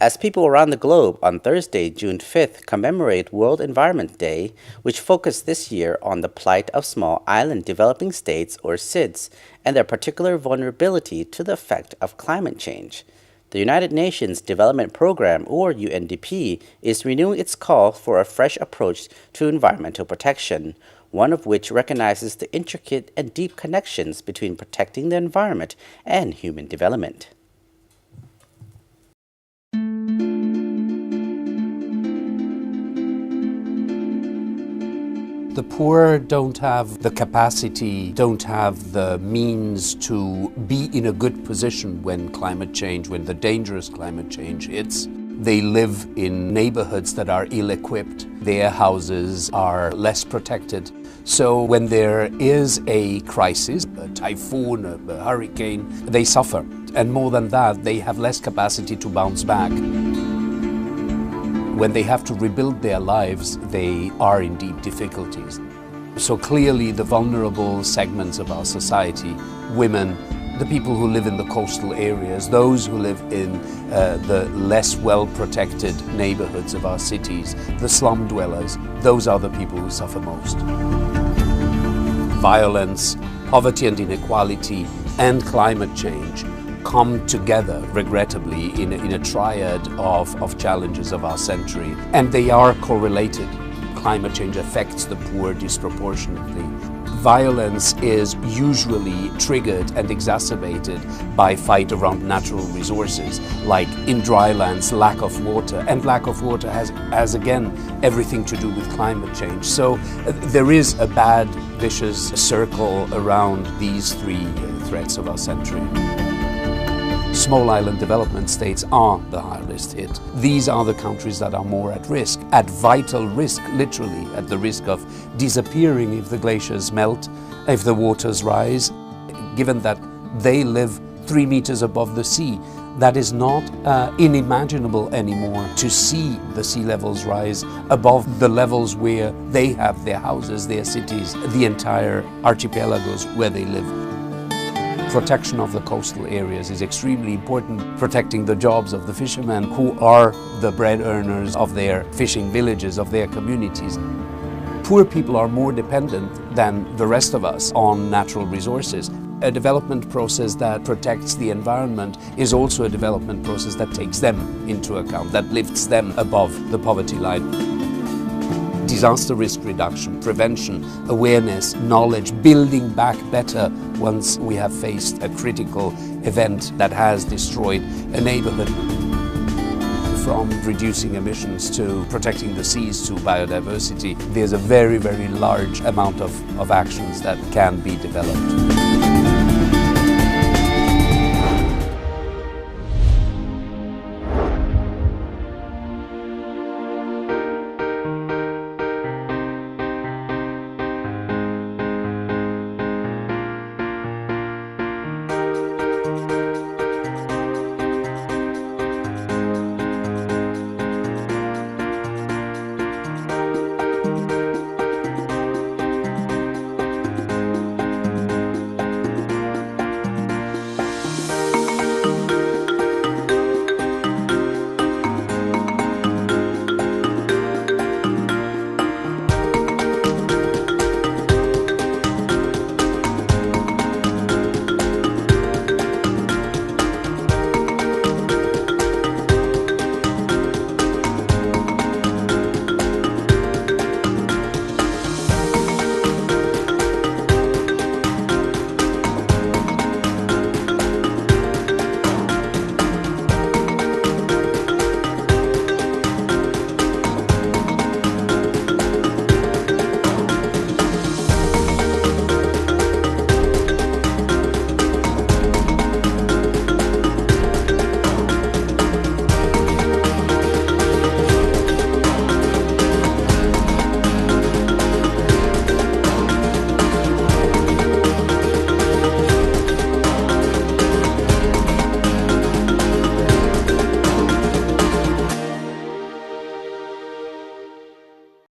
As people around the globe on Thursday, June 5th, commemorate World Environment Day, which focused this year on the plight of small island developing states, or SIDS, and their particular vulnerability to the effect of climate change. The United Nations Development Programme, or UNDP, is renewing its call for a fresh approach to environmental protection, one of which recognizes the intricate and deep connections between protecting the environment and human development. The poor don't have the capacity, don't have the means to be in a good position when the dangerous climate change hits. They live in neighborhoods that are ill-equipped. Their houses are less protected. So when there is a crisis, a typhoon, a hurricane, they suffer. And more than that, they have less capacity to bounce back. When they have to rebuild their lives, they are in deep difficulties. So clearly the vulnerable segments of our society, women, the people who live in the coastal areas, those who live in the less well-protected neighborhoods of our cities, the slum dwellers, those are the people who suffer most. Violence, poverty and inequality, and climate change come together, regrettably, in a triad of challenges of our century. And they are correlated. Climate change affects the poor disproportionately. Violence is usually triggered and exacerbated by fight around natural resources, like in dry lands, lack of water. And lack of water has again, everything to do with climate change. So there is a bad, vicious circle around these three threats of our century. Small island development states are the hardest hit. These are the countries that are more at risk, at vital risk, literally at the risk of disappearing if the glaciers melt, if the waters rise. Given that they live 3 meters above the sea, that is not unimaginable anymore to see the sea levels rise above the levels where they have their houses, their cities, the entire archipelagos where they live. Protection of the coastal areas is extremely important, protecting the jobs of the fishermen who are the bread earners of their fishing villages, of their communities. Poor people are more dependent than the rest of us on natural resources. A development process that protects the environment is also a development process that takes them into account, that lifts them above the poverty line. Disaster risk reduction, prevention, awareness, knowledge, building back better once we have faced a critical event that has destroyed a neighborhood. From reducing emissions to protecting the seas to biodiversity, there's a very, very large amount of actions that can be developed.